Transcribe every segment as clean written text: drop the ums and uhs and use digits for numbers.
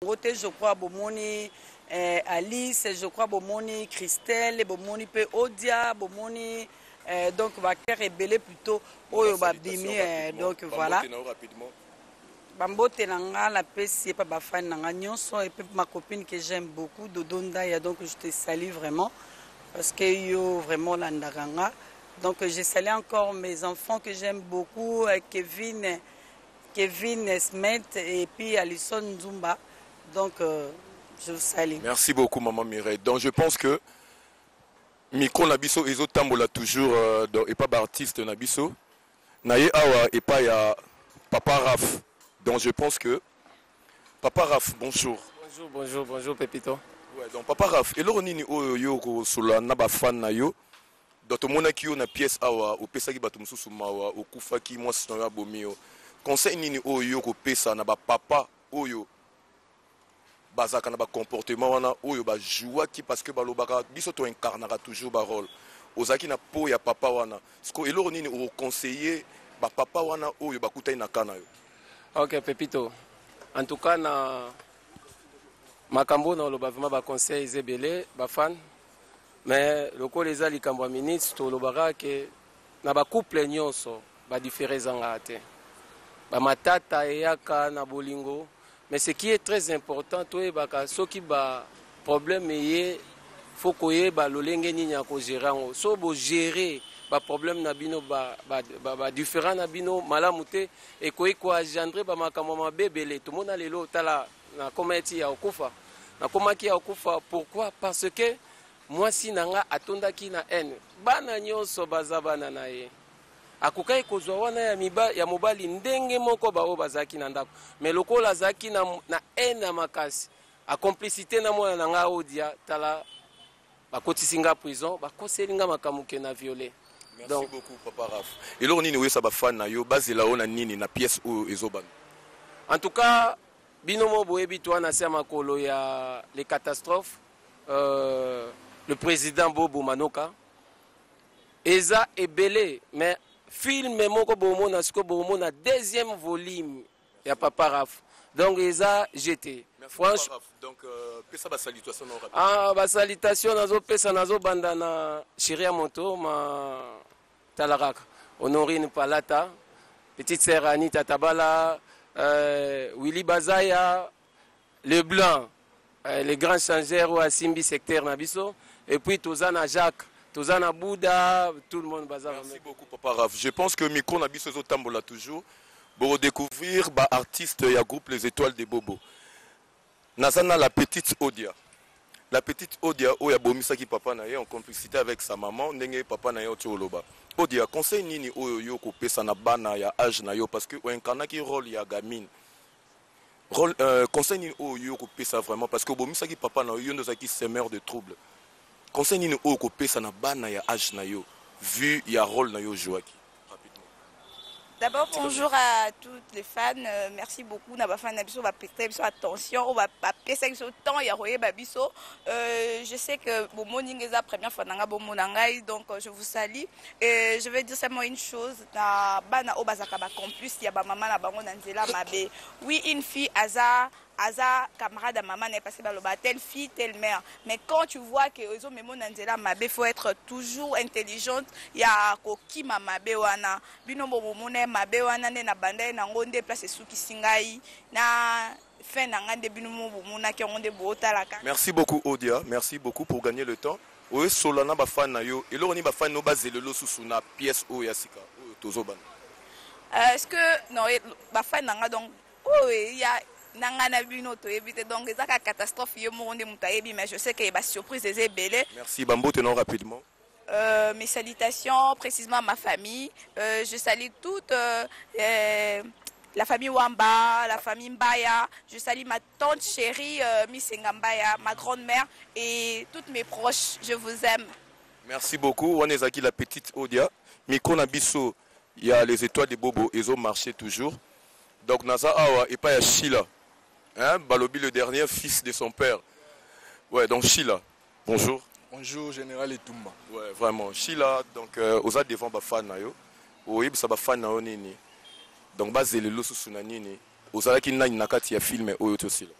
Je crois Bomoni Alice, je crois Bomoni Christelle, Bomoni Pe Odia, Bomoni donc Baker et Belé plutôt Oyo Babimi donc voilà. Bambote nanga la PC pas bafan nanga nyonso et puis ma copine que j'aime beaucoup Dodonda et donc je te salue vraiment parce que yo vraiment landaganga. Donc je salue encore mes enfants que j'aime beaucoup Kevin Smith et puis Alison Zumba. Donc, je vous salue. Merci beaucoup, Maman Mireille. Donc, je pense que Miko Nabiso et autres tambola toujours et pas d'artiste Nabiso. Naye Awa et pas ya Papa Raf. Donc, je pense que Papa Raf, bonjour. Bonjour, Pépito. Ouais, donc Papa Raf, et l'on ni o yo sur la naba fan na yo. Donc, mon aki yo na pièce Awa, au pesa ki batum susu mawa, au kufa ki moi sino ya bomio. Conseil ni o yo ko pesa na ba papa o yo. Bazaka na ba comportement wana oyo ba joua ki parce que balobaka biso to incarnera toujours ba rôle ozaki na po ya papa wana siko eloro nini o conseiller ba papa wana oyo bakutai na kana yo. OK Pépito, en tout cas na makambo na loba vraiment ba conseil ezebele ba fan mais loko leza likambo ya ministre to lobaka ke na ba couple nyonso ba différents ngate ba matata eyaka na bolingo. Mais ce qui est très important, c'est que le problème est qu'il faut que vous gérer. Si vous gérez le problème, les différents malamouté et que vous engendrez les bébés. Tout le monde a les lots, pourquoi? Parce que moi, si je suis en haine, akukai kozwa wana ya mobali ndenge moko bao bazaki na ndako mais lokola zaki na haine makasi a complicité na mwana nga odia tala bakotisinga prison bakoselinga makamuke na violé. Merci beaucoup Papa Raf. Et là on nini wesa ba fan na yo bazela ona nini na pièce o ezoban. En tout cas binomo boyebi to na sema kolo ya les catastrophes le président Bobo Manoka eza ebelé mais film moko bomona siko bomona deuxième volume ya Papa Raf donc eza jeté franchement donc pesa ba salutation na rapide ba salutation nazo pesa nazo banda na Chiria Moto ma talaraka Honorine Palata petite sœur Anita Tabala Willy Bazaya le blanc les grands changeurs ou Simbi secteur na biso et puis Tozana Jacques Tozana Bouddha, tout le monde bazar. Merci beaucoup Papa Raf. Je pense que Miko Nabiso Tambola toujours pour redécouvrir bah artiste et groupe Les Étoiles des Bobo. Nazana la petite Odia. La petite Odia oya bomisa ki papa na ye en complicité avec sa maman ndenge papa na ye otoloba. Odia conseil nini oyo yo ko pesa na bana ya âge na yo parce que o incarna ki rôle ya gamine. Rôle conseil nini oyo yo ko pesa vraiment parce que bomisa ki papa na yo ndozaki semeur de troubles. Conseil ni au copé ça na bana ya âge na yo vu ya rôle na yo jouaki rapidement. D'abord bonjour à toutes les fans, merci beaucoup na ba fan na biso ba prêter attention, on va passer ce temps ya royer babiso. Je sais que bon morning est la première fois nanga bon monangai donc je vous salue et je vais dire seulement une chose na bana o bazaka ba complice ya ba maman na bango na nzela mabe. Oui, une fille Aza camarade à maman n'est passé par le bas, telle fille, telle mère. Mais quand tu vois que les hommes il faut être toujours intelligente. Il y a koki mama bewana, binombo mumune mabe wana ne na banda na ngonde place suki singai na fin na ngande binombo mumuna ki ngonde bota la. Merci beaucoup Odia, merci beaucoup pour gagner le temps. Oye solana ba fan na yo, et là on y ba fan no bazelelo susuna pièce o yasika o tozoban. Est-ce que non ba fan nanga donc oh il y a nangana bino to éviter donc ça catastrophe yo monde mutayebi mais je sais que ba surprise des belé. Merci Bambo tenons rapidement. Mes salutations précisément à ma famille, je salue toute la famille Wamba, la famille Mbaya, je salue ma tante chérie Miss Ngambaya, ma grand-mère et toutes mes proches, je vous aime. Merci beaucoup. On est aquí la petite Odia. Miko na biso, il y a les étoiles des Bobo, ils ont marché toujours. Donc Naza Awa et pas Sheila. Hein, Balobi le dernier fils de son père. Ouais, donc Sheila. Bonjour. Bonjour Général Etumba. Ouais, vraiment. Sheila donc oza devant ba fan na yo. Oui, ça ba fan na yo nini. Donc bazele lo susuna nini. Ozala ki nani nakati ya film oyo tosila.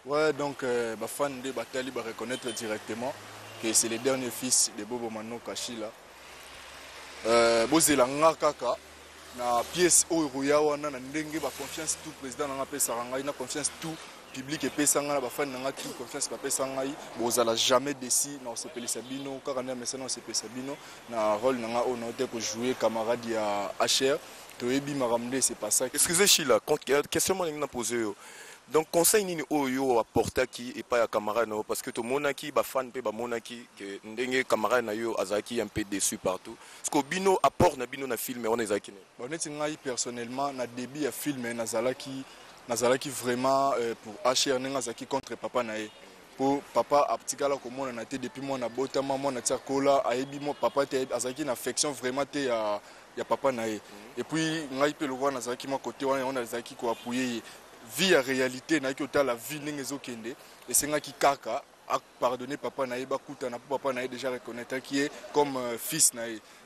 Ouais, donc fan de Batali va reconnaître directement que c'est le dernier fils de Bobo Mano Kachila. Bozela kaka na pièce oyo wana na ndenge ba confiance tout président na pesa ngai na confiance tout public et pesa nga ba fan na tout confiance ba pesa ngai bozala jamais décis na sepeli Sabino kaka na message na sepeli Sabino na rôle na nga on a été jouer camarade ya HR toyebi maramde c'est pas ça. Excusez Chila, question moi na poser donc conseil nini oyo apporta qui et pas ya camarade na parce que to monaki ba fan pe ba monaki que ndenge camarade na yo azaki un peu déçu partout parce que bino apport na bino na film on ezaki ne honnêtement ngai personnellement na début ya film nazalaki vraiment pour HR ngazaki contre papa na ye pour papa aptikala komona na te depuis moi na botama moi na tsakola ayebi mo papa te azaki na affection vraiment te ya papa na ye et puis ngai pe le roi nazalaki moi côté wana on azaki ko appuyer vie à réalité na ki la vie n'engezo kende et c'est qui kaka a pardonné papa na ba kuta na papa na déjà reconnaître qui est comme fils na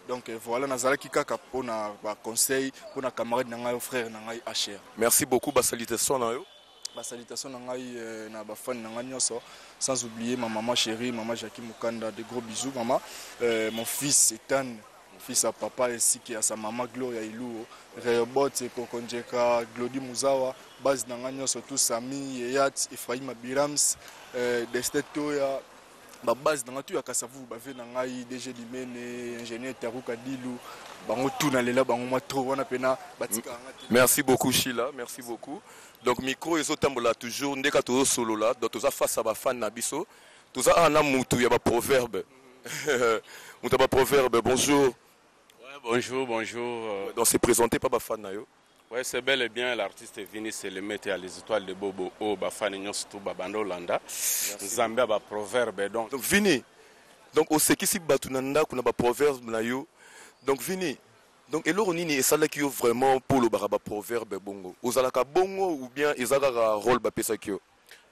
donc voilà nazala ki kaka pour na ba conseil pour na camarade na ngai frère na ngai HR. Merci beaucoup ba salutation na yo ba salutation na ngai na ba fan na ngai nyoso sans oublier ma maman chérie maman Jackie Mukanda de gros bisous maman mon fils Ethan fils à papa ainsi qu'à sa maman Gloria Ilou, Reobot et Kokonjeka, Glody Muzawa, base d'Angagno, surtout Sami, Yat, Ephraim Abirams, Destetoya, base d'Angatu à Kassavou, Bavé Nangai, DG Limene, ingénieur Tarouka Dilou, Bango Tounalela, Bango Matro, Wanapena, Batika. Merci beaucoup Sheila, merci beaucoup. Donc micro et autres toujours, ndeka to solo là, donc tous face à ba fan nabiso, tous a un mutu ya ba proverbe. Mutu ba proverbe, bonjour. Bonjour, bonjour. Donc c'est présenté par Bafan Nayo. Oui, c'est bel et bien l'artiste Vini, c'est le maître à les étoiles de Bobo, au Bafan Nyostu Babando Landa. Zambia ba proverbe donc. Donc Vini. Donc au sekisi batunanda kuna ba proverbe nayo. Donc Vini. Donc eloro nini esala ki yo vraiment pour le baraba proverbe bongo. Ozalaka bongo ou bien ezalaka rôle ba pesa ki yo.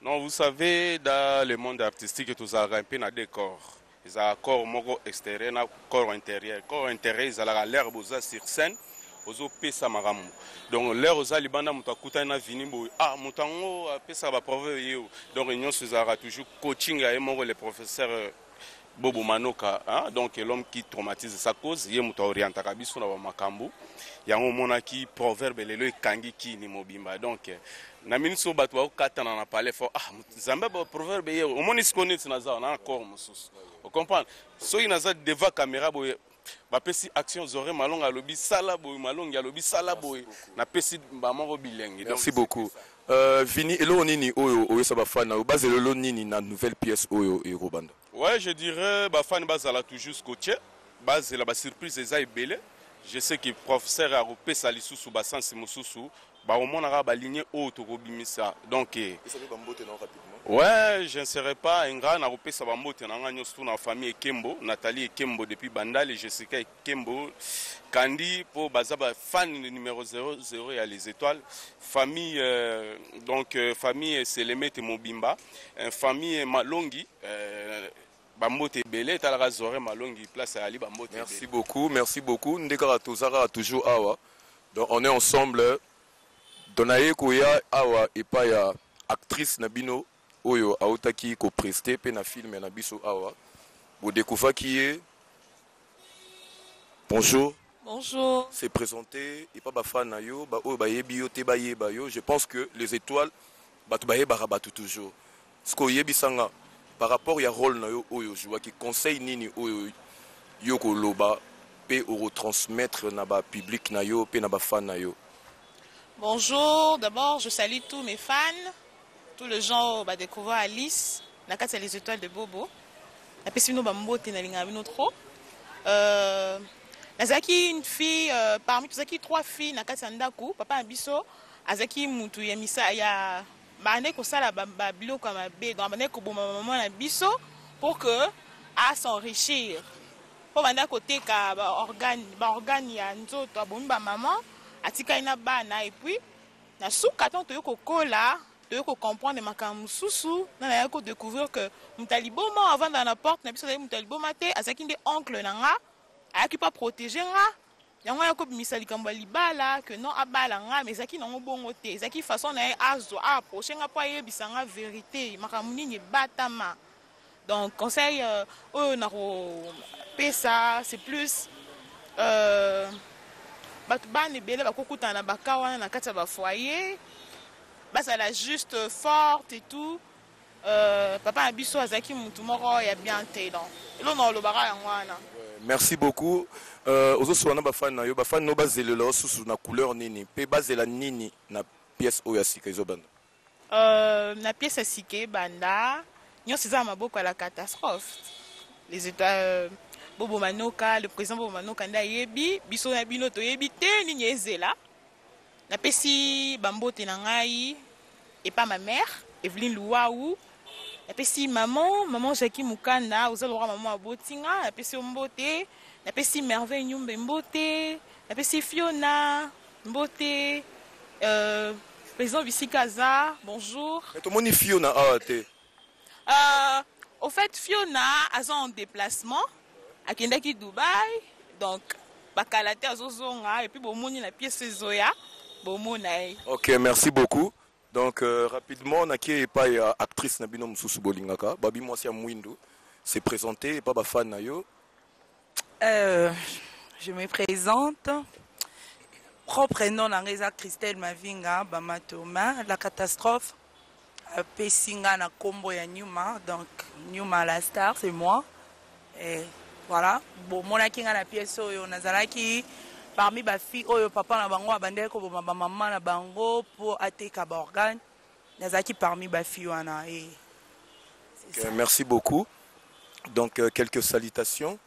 Non, vous savez dans le monde artistique tout ça un peu na décor. Ils ont un corps extérieur, un corps intérieur. Le corps intérieur, ils ont l'air sur scène, ils ont pesa maramu. Donc l'air aux alibanda, mutakuta na vini boy. Ah, mutango pesa ba proverbe. Donc ils ont toujours coaching à le professeur Bobo Manoka, hein? Donc l'homme qui traumatise sa cause, il est orienté à Kabiso na makambu. Il y a un mona qui proverbe le kangi ki ni mobimba. Donc na ministre batwa au katana na palais fort. Ah, Zambia ba proverbe ye. Au moins ils connaissent na za na encore musus. Vous comprenez? So il naza devant caméra boy. Ba pesi action zore malonga lobi sala boy malonga lobi sala boy. Na pesi ba moro bilingue. Merci beaucoup. Vini elo nini oyo ça ba fan na base le nini na nouvelle pièce oyo e Robanda. Ouais, je dirais ba fan base la toujours scotché. Base la ba surprise eza belé. Je sais que le professeur a repé sa lissou sous bassin Simousou, bah au moins on a baligné autre robimisa. Donc ouais, je ne serai pas un grand à repé sa bambote dans la famille Kembo, Nathalie Kembo depuis Bandal, Jessica Kembo, Candy pour Bazaba fan numéro 00 et à les étoiles. Famille donc famille c'est les Mete Mobimba, famille Malongi. Bambote belé talaka zore malongi place à Ali Bambote. Merci beaucoup, merci beaucoup. Ndekara tozara toujours awa. Donc on est ensemble. Donaye koya awa et pas ya actrice Nabino oyo autaki ko prester pe na film na biso awa. Bo découvrir qui est. Bonjour. Bonjour. C'est présenté et pas ba fan na yo ba o ba yebi yo te ba yeba yo. Je pense que les étoiles batu ba yeba rabatu toujours. Ce ko yebi sanga par rapport à rôle na yo oyo joueur qui conseille nini oyo yoko loba pe o retransmettre na ba public na yo pe na ba fan na yo. Bonjour, d'abord je salue tous mes fans, tous les gens qui découvert Alice, na kati les étoiles de Bobo. La pesino bambote na linga bino trop. Nazaki une fille parmi tous trois filles na kati ndaku, papa Abiso, azaki mutu ya misa ya bane ko sala ba biloko mabe, donc bane ko boma maman na biso pour que à s'enrichir. Pour banda côté ka ba organe ya nzoto abomi ba maman atika ina bana et puis na souka tant to ko kola to ko comprendre makambo susu na ya ko découvrir que mutaliboma avant dans la porte na biso mutalibo mate azaki nde oncle nanga ayaki pas protéger nga yango ya kobimisa likambo ya libala que non abala nga mais ezalaki nango bongo te ezalaki façon na ye azwa aapproche nga mpo ayebisa nga vérité makambo nini ebatama. Donc conseil oyo nakopesa c'est plus bato bana ebele bakokutana na baka wana na kati ya bafoyer bazala juste forte et tout. Papa na biso azalaki mutu moko ya bien te donc elo na olobaka yango wana. Merci beaucoup. Ozosoana bafana yo bafana no bazelela osusu na couleur nini pe bazela nini na pièce oyo asika ezobanda. Na pièce asika banda nyonso eza maboko ya la catastrophe. Les états Bobo Manoka, le président Bobo Manoka nda yebi biso na bino to yebi te nini ezela. Na pesi bambote na ngai et pas ma mère Evelyne Louaou. Na pesi maman Jackie Mukanda ozalora maman abotinga na pesi ombote. Na pesi Merveille Nyumbe mbote. Na pesi Fiona mbote. Président Bissikaza, bonjour. Et tout le monde Fiona aate. Au fait Fiona a en déplacement à Kendaki Dubaï. Donc bakalate azozonga et puis bomoni la pièce Zoya bomona. OK, merci beaucoup. Donc rapidement na qui pas actrice na bino mususu bolingaka babi mwasi ya Mwindo s'est présenté pas ba fan na yo. Je me présente. Propre nom Nangeza Christelle Mavinga Bamatoma, la catastrophe. Pessinga na combo ya Nyuma, donc Nyuma la star, c'est moi. Et voilà. Bon, mon akinga na pièce oyo nazalaki parmi ba filles oyo papa na bango abandé ko ba maman na bango pour ateka ba organe. Nazalaki parmi ba filles wana et okay, merci beaucoup. Donc quelques salutations.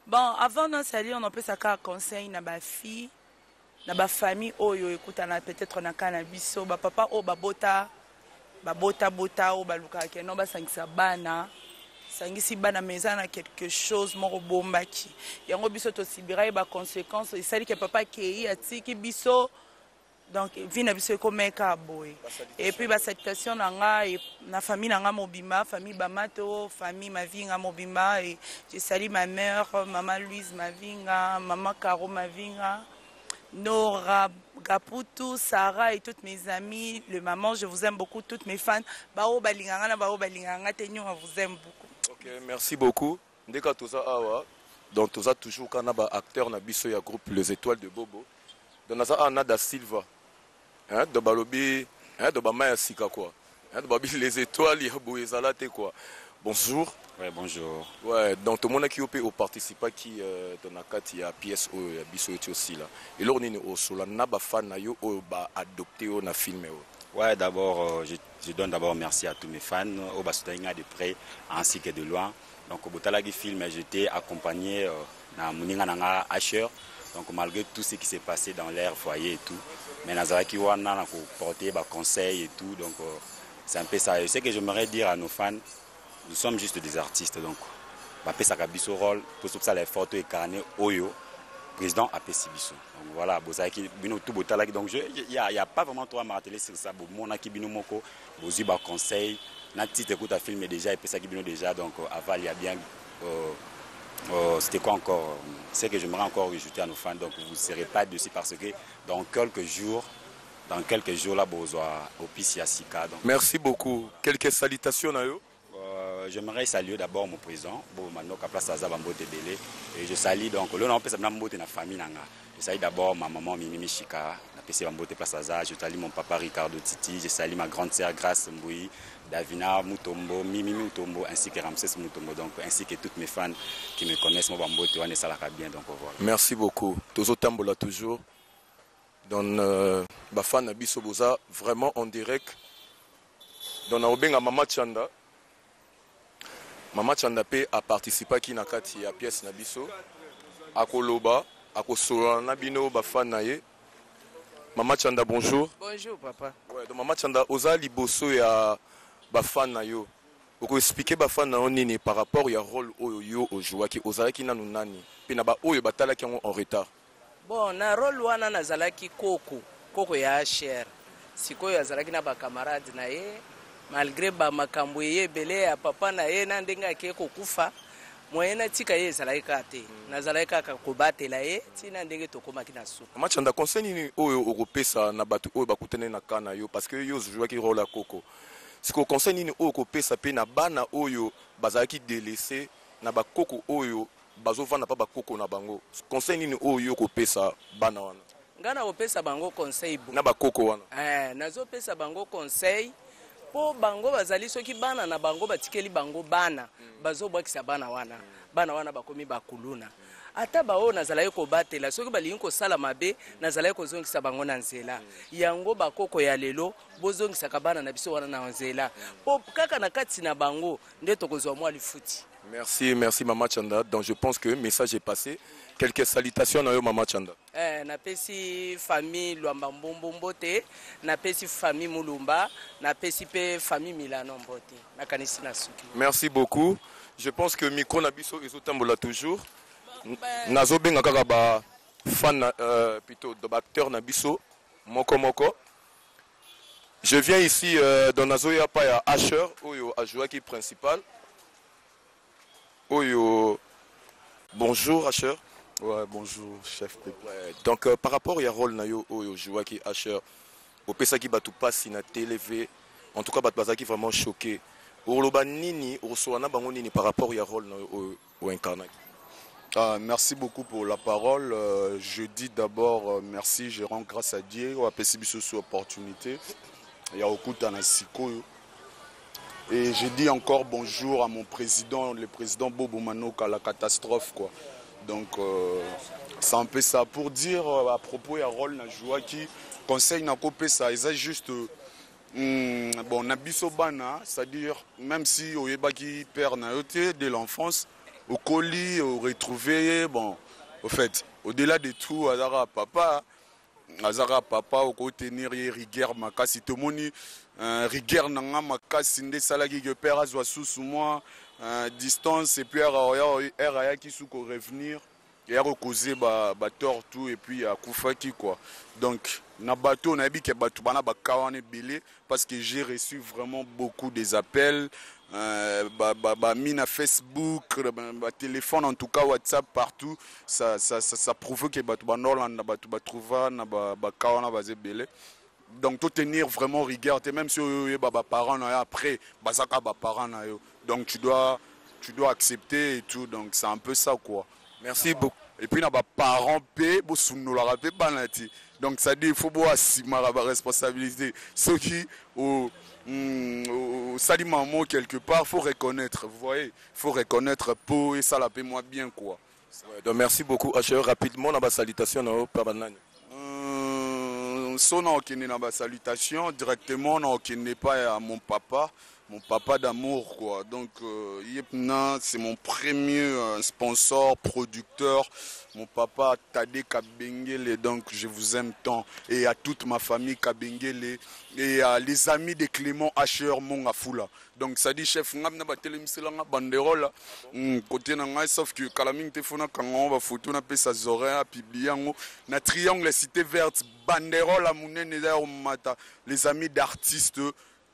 Bon, avant de saluer, on peut savoir conseil na ba fille, na ba famille oyo ekutana peut-être na kana biso, ba papa o ba bota o ba luka ke no ba sangisa bana. Sangisi bana mezana quelque chose moko bombaki. Yango biso to sibira ba conséquences, et ça dit que papa ki atiki biso. Donc vina biso komeka boy. Et puis ba salutation na famille nanga mobima, famille Bamato, famille Mavinga mobima et je salue ma mère, maman Louise Mavinga, maman Caro Mavinga, Nora Gaputu, Sarah et toutes mes amies, le maman, je vous aime beaucoup, toutes mes fans. Bao balinganga tenyo, on vous aime beaucoup. OK, merci beaucoup. Ndeka toza awa. Donc toza toujours kana ba acteur na biso ya groupe Les Étoiles de Bobo. Donc naza Anna da Silva. Hein, de balobi, hein, de bamaya sika quoi. Hein, de babi Les Étoiles ya boezalate quoi. Bonjour. Ouais, bonjour. Ouais, donc tout le monde qui au participa qui dans la carte il y a pièce au ya biso et aussi là. Et là on est au sola na ba fan na yo o ba adopté au na filmé. Ouais, d'abord je donne d'abord merci à tous mes fans au Basoutainga de près ainsi que de loin. Donc au Botalagi film j'étais accompagné na Muninga nanga Asher. Donc malgré tout ce qui s'est passé dans l'air foyer et tout, mais Nazaraki wana na porter ba conseil et tout, donc c'est un peu ça. Je sais que j'aimerais dire à nos fans, nous sommes juste des artistes, donc bah pesa kabiso rôle pour ça les photos incarnées Oyo président APC biso. Donc voilà, bozaki bino tout Botalagi, donc il y a pas vraiment trop à marteler sur ça. Mon aki bino moko bozi ba conseil, na titre écoute à film déjà et pesa ki bino déjà, donc aval il y a bien c'était quoi encore? C'est que j'aimerais encore rajouter à nos fans, donc vous ne serez pas dessus parce que dans quelques jours là, besoin au Pisiasika. Merci beaucoup. Quelques salutations à eux. J'aimerais saluer d'abord mon président, Bobo Manoka, place Aza Bambote Belé, et je salue donc le nom de la famille Nanga. Je salue d'abord ma maman Mimi Chika, la PC Bambote place Aza. Je salue mon papa Ricardo Titi, je salue ma grande sœur Grace Mboui, Davina Mutombo, Mimi Mutombo, ainsi que Ramsès Mutombo, donc ainsi que toutes mes fans qui me connaissent, mon Bambote, on est ça bien, donc voilà. Merci beaucoup. Tozo Tambola toujours. Dans Bafan Abisso Boza, vraiment en direct. Dans Naobenga Mama Chanda. Mama Chanda a participé à la pièce Nabiso. À Koloba, à Kosola Nabino, Bafan Naye. Mama Chanda, bonjour. Bonjour, papa. Ouais, donc Mama Chanda, Oza Liboso et à Bafan Nayo. Vous pouvez expliquer Bafan Nayo par rapport au rôle Oyo au joueur qui Oza qui n'a nani. Puis Naba Oyo Batala qui est en retard. Bon, na rôle wana nazalaki koko ya cher. Sikoyo azalaki na ba camarade na ye malgré ba makambo ye belé ya papa na ye na ndenga ke kokufa moyen natika ye ezalaki kaka te nazalaki kaka kobatela ye ntina ndenge tokomaki na suka Mama Chanda, conseil nini oyo okopesa na bato oyo bakutane na kana yo parce que yo ozwaki rôle ya koko siko conseil nini oyo okopesa pe na bana oyo bazalaki délaissé na bakoko oyo bazovanda pa bakoko na bango conseil nini oyo okopesa bana wana nga nakopesa bango conseil na bakoko wana nazopesa bango conseil po bango bazali soki bana na bango batikeli bango bana bazobwakisa bana wana bakomi bakuluna ata baoyo nazalaki kobatela soki balingi kosala mabe nazalaki kozongisa bango na nzela yango bakoko ya lelo bozongisaka bana na biso wana na nzela po kaka na kati na bango nde tokozwa mwa lifuti. Merci Mama Chanda. Donc je pense que le message est passé. Quelques salutations à Mama Chanda. Napesi famille Luamba Mbombo Mbote, napesi famille Mulumba, napesi pe famille Milano Mbote. Nakanisi na suki. Merci beaucoup. Je pense que micro nabiso ezotambola toujours. Nazo benga kaka ba fan plutôt de acteur nabiso moko. Je viens ici dans Nazoya pa ya Asher oyo ajuaki principal. Oyo, bonjour Asher. Ouais, bonjour chef Pépé. Ouais, donc par rapport au rôle nayo oyo jouaki Asher, au pesa qui batu passe na TV, en tout cas batu bazaki vraiment choqué. Oloba nini, osoana bango nini par rapport au rôle nayo au incarné. Merci beaucoup pour la parole. Je dis d'abord merci, je rends grâce à Dieu au PCB sur opportunité. Il y a Okuta na Sikoyo. Et je dis encore bonjour à mon président, le président Bobo Manoka, la catastrophe quoi. Donc c'est un peu ça pour dire à propos de rôle na joie qui conseille na copé ça, c'est juste bon nabiso bana, c'est-à-dire même si oyeba qui perd na yoté de l'enfance, au colis, au retrouver bon au fait, au-delà de tout azara papa au côté tenir rigueur makasi to moni rigueur nanga makasi nde salaki que père azwa sous moi distance et puis era qui sous ko revenir et a causer ba tort tout et puis a kufaki quoi. Donc na bateau na bi ke bato bana ba kawane belé parce que j'ai reçu vraiment beaucoup des appels mina Facebook, téléphone en tout cas WhatsApp partout ça prouve que bato banolanda na bato batrouva na ba kawana bazé belé. Donc tout tenir vraiment rigueur même si parents après bazaka parents donc tu dois accepter et tout donc c'est un peu ça quoi. Merci beaucoup. Et puis na parents pe bo sunula rapé banati donc ça dit il faut boire assumer la responsabilité ceux qui au sali maman quelque part faut reconnaître vous voyez faut reconnaître pour et ça la paie moi bien quoi. Ouais, donc merci beaucoup Asher rapidement na ba salutation na par banani. Son okene na ba salutation directement na okene pas à mon papa d'amour quoi. Donc Yepna c'est mon premier sponsor, producteur, mon papa Tade Kabengele, donc je vous aime tant et à toute ma famille Kabengele et à les amis de Clément Asher Mongafula. Donc ça dit chef ngam na ba télémisela nga banderole côté na nga sauf que kalaming te fona kango ba photo na pesa zorea publier ngo na triangle cité verte banderole à munene da mata les amis d'artistes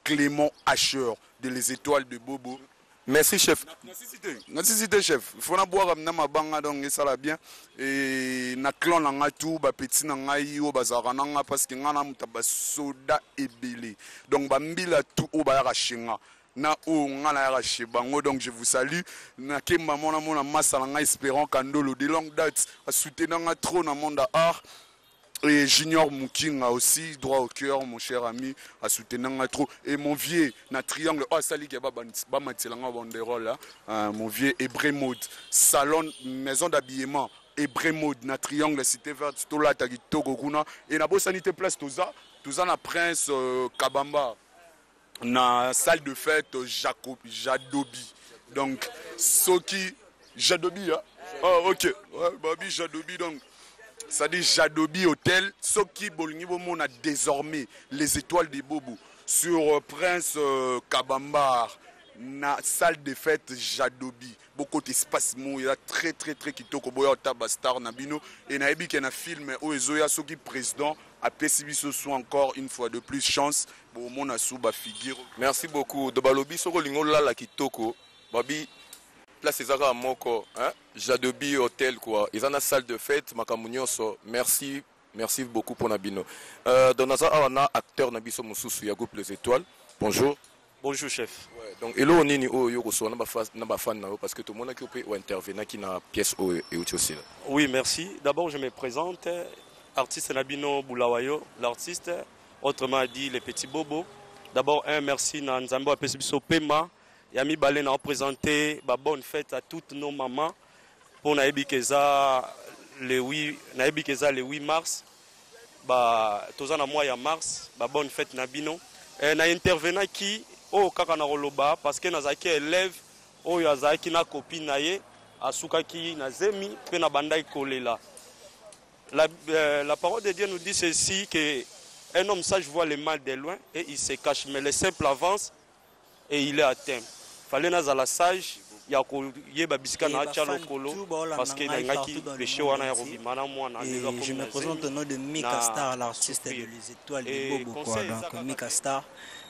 Clément Asher de Les Étoiles de Bobo. Merci chef. Nécessité chef. Il faut na boire na mabanga donc ça la bien et na clan na nga tout ba petit na nga yo bazara na nga parce que nga na mutaba soda ebele. Donc ba mbila tout o ba ya shinga. Na o nga na ya shebango donc je vous salue. Na kemba mona mona masala nga espérant kandolo de longue date a soutenir nga trop na monde art. Et Junior Moukinga aussi, droit au cœur, mon cher ami, à soutenir trop. Et mon vieux, na triangle, oh, sali qui ba matilanga banderole, mon vieux Hébré Mode, salon, maison d'habillement, Hébré Mode, na triangle, cité verte, tout là, tagi Togo Kuna, et na bo sanité place, tout ça, na Prince Kabamba, na salle de fête, Jadobi. Donc, Soki, Jadobi, hein? Oh, ok, ouais, Babi, Jadobi, donc. Ça dit Jadobi Hotel, ce qui a désormais les Étoiles des Bobo sur Prince Kabambar, na salle de fête Jadobi. Beaucoup d'espace, il y a très kitoko boya tabastar nabino et na ebi na film o ezoya soki président a PCB ce soit encore une fois de plus chance pour mon asuba figure. Merci beaucoup. De balobi soko lingo la kitoko babi place ezaka moko, hein? Jadobi Hotel quoi. Ils ont une salle de fête, makamunyoso. Merci. Merci beaucoup pour Nabino. Dans notre acteur Nabiso Moussousou, Yago Les Étoiles. Bonjour. Bonjour chef. Ouais, donc hello nini o yo so na ba fan na parce que tout le monde qui peut intervenir qui na pièce o et aussi là. Oui, merci. D'abord je me présente artiste Nabino Boulawayo, l'artiste autrement dit les petits bobos. D'abord un merci na Nzambo Apesibiso Pema Yami Balé na présenter ba bonne fête à toutes nos mamans pour Naibikeza le 8 mars. Ba tozana mois ya mars ba bonne fête Nabino. Na intervenant qui o kaka na roloba parce que nazaki élève o yazaki na copine naye asukaki na zemi pe na bandai kolela. La parole de Dieu nous dit ceci que un homme sage voit le mal de loin et il se cache mais le simple avance et il est atteint. Fallait nazala sage ya ko yeba bisika na acha lokolo parce que na ngaki péché wana ya robimana mwana déjà comme je me présente au nom de Mika Star, l'artiste de Les Étoiles de Bobo quoi. Donc Mika Star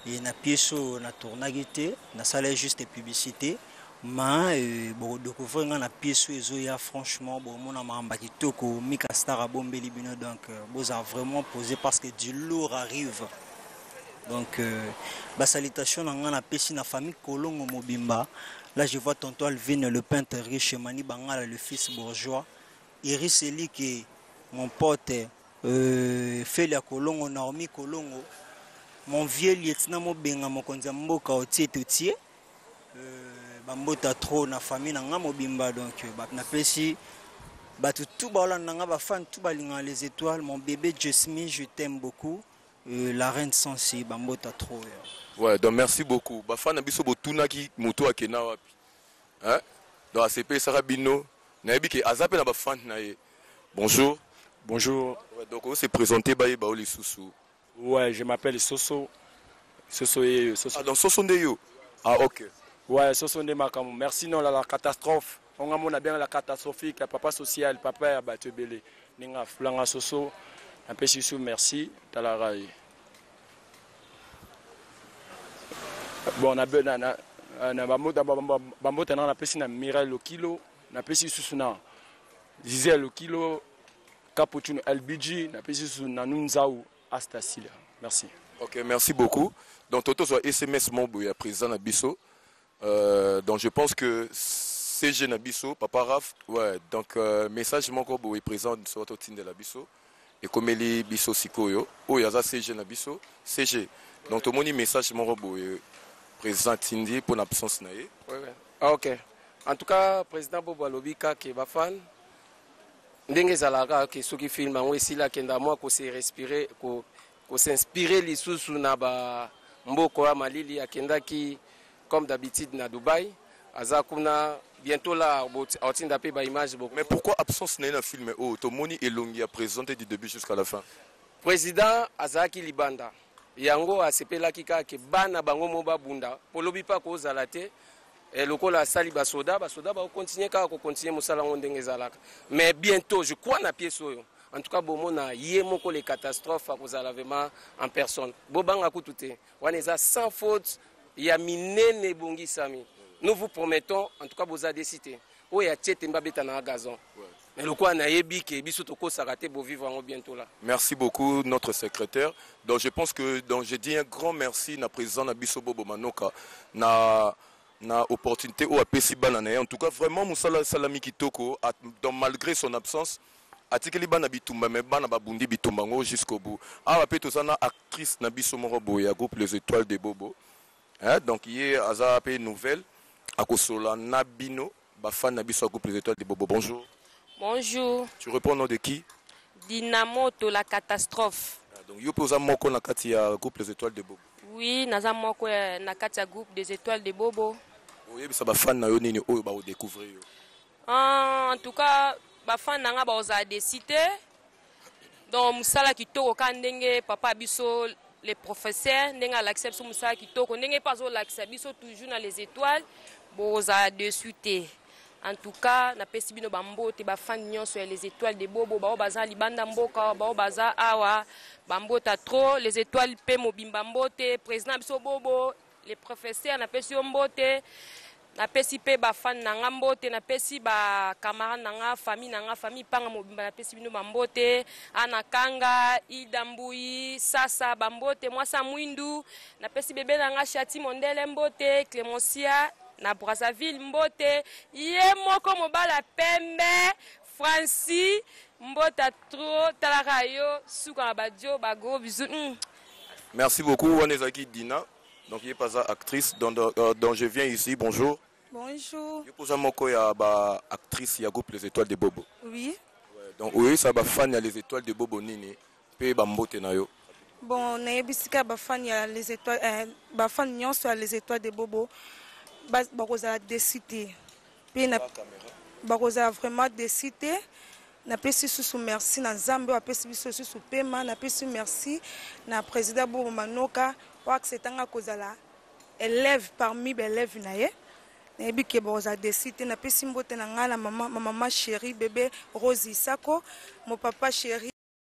et na pièce na tournagité na salle juste publicité mais bon découvrir na pièce ezoya franchement bon mon amamba kitoko Mika Star a bombeli bino donc vous a vraiment posé parce que du lourd arrive. Donc ba salutation na pesi na famille Kolongo Mobimba. Là, je vois tonton Alvin, le peintre riche, Mani Bangala, le fils bourgeois. Iris Eli, qui est mon pote, Félia Kolongo, Naomi Kolongo. Mon vieux lieutenant Mobenga, mon konzambo, Kaotie Toutier. Bambota trop, na famille, na Mobimba. Donc, na pesi, tout balan, na fan, tout balinga les étoiles. Mon bébé Jasmine, je t'aime beaucoup. La reine Sansi, Bambota trop. Ouais, donc merci beaucoup. Bafana biso botuna ki moto akena wapi. Hein? Donc ACP Sarabino, nayebi ke azape na bafan na ye. Bonjour. Bonjour. Ouais, donc on s'est présenté ba ba oli Soso. Ouais, je m'appelle Soso. Soso et Soso. Ah donc Soso ndeyo. Ah OK. Ouais, Soso nde makamu. Merci non la catastrophe. On a mona bien la catastrophique, papa social, papa ya batebele. Ninga flanga Soso. Un peu sous merci talarai. Bon, on a bamota na pesi na Mireille le kilo, na pesi sous na Gisèle le kilo, Capuchino LBG, na pesi sous na Nunzao Astacilia. Merci. OK, merci beaucoup. Donc Toto soit SMS mon ya président na biso. Donc je pense que CG na biso, Papa Raf, ouais, donc message mon ko boy présent sur Toto de la biso et comme les biso sikoyo, o yaza CG na biso, CG. Donc tout mon message mon boy président Tindi pour l'absence naïe. Oui. Ah, ok. En tout cas, président Bobo Alobika qui est fan. Ndenge zalaka que ceux qui filment en aussi là kenda moi ko se respirer ko s'inspirer les sous na ba mboko ya malili akenda qui comme d'habitude na Dubaï. Azakuna bientôt là autinda pe ba image beaucoup. Mais pourquoi absence naïe na film oh Tomoni Elongi a présenté du début jusqu'à la fin. Président Azaki Libanda. Yango asepelaki ka ke bana bango moba bunda polobi pa ko zalate et lokola sali basoda ba continuer ka ko continuer musala ndenge zalaka mais bientôt je crois na pièce oyo en tout cas bomona yé moko les catastrophes ko zala vraiment en personne bobanga kutute waneza sans faute ya minene bongi sami nous vous promettons en tout cas boza décider oya tiete mbabeta na gazon. Mais le quoi naebi ke biso toko sarate bo vivre bientôt là. Merci beaucoup notre secrétaire. Donc je pense que donc je dis un grand merci na président na biso Bobo Manoka na opportunité au apesi banana. En tout cas vraiment musala salami kitoko donc malgré son absence atikeli bana bitumba mais bana babundi bitumba ngo jusqu'au bout. Ah ba peto sana actrice na biso morobo ya groupe Les Étoiles de Bobo. Hein donc hier aza pe nouvelle akosola nabino ba fan na biso groupe Les Étoiles de Bobo. Bonjour. Bonjour. Tu réponds au nom de qui? Dinamoto, la catastrophe. Donc, vous posez moko na kati ya groupe Les Étoiles de Bobo. Oui, naza moko na kati ya groupe des Étoiles de Bobo. Oui, ça va fan na yo nini oyo ba découvrir. En tout cas, ba fan nanga ba oza décidé. Donc musala kitoko kandenge papa biso les professeurs ndenge l'accepte musala kitoko ndenge pas zo l'accepte biso toujours dans Les Étoiles bo oza dessus. En tout cas, na pesi bino bambote ba fan nyonso ya Les Étoiles de Bobo ba baza libanda mboka ba baza awa bambota trop Les Étoiles pe mobimba mbote président biso Bobo les professeurs na pesi mbote napesi pe bafani na nga mbote, napesi bacamarade na nga, famille panga mobimba, napesi bino bambote, Anakanga, Ida Mbui, Sasa bambote, Mwasa Mwindu, napesi bebe na nga Shati Mondele mbote, Clémencia na Brazzaville mbote, ye moko mobala pembe, Francis mbota tro talaka yo suka badio ba gros bisous. Merci beaucoup Wanezaki Dina. Donc il est pas actrice dont je viens ici. Bonjour. Bonjour. Je pose un mot à ba actrice ya groupe Les Étoiles de Bobo. Oui. Ouais, donc oui ça ba fan ya Les Étoiles de Bobo nini pe ba mbote na yo. Bon na yebisika ba fan ya Les Étoiles ba fan nyonso ya Les Étoiles de Bobo ba kozala décidé. Pe na ba kozala vraiment décidé. Na pesi susu merci na Nzambe wa pesi biso susu pema na pesi merci na président Bobo Manoka wa acceptanga kozala élève parmi les élèves na ye na yebi ke boza décidé na pesi mbote na ngala maman chérie bébé Rosie Sako mon papa chéri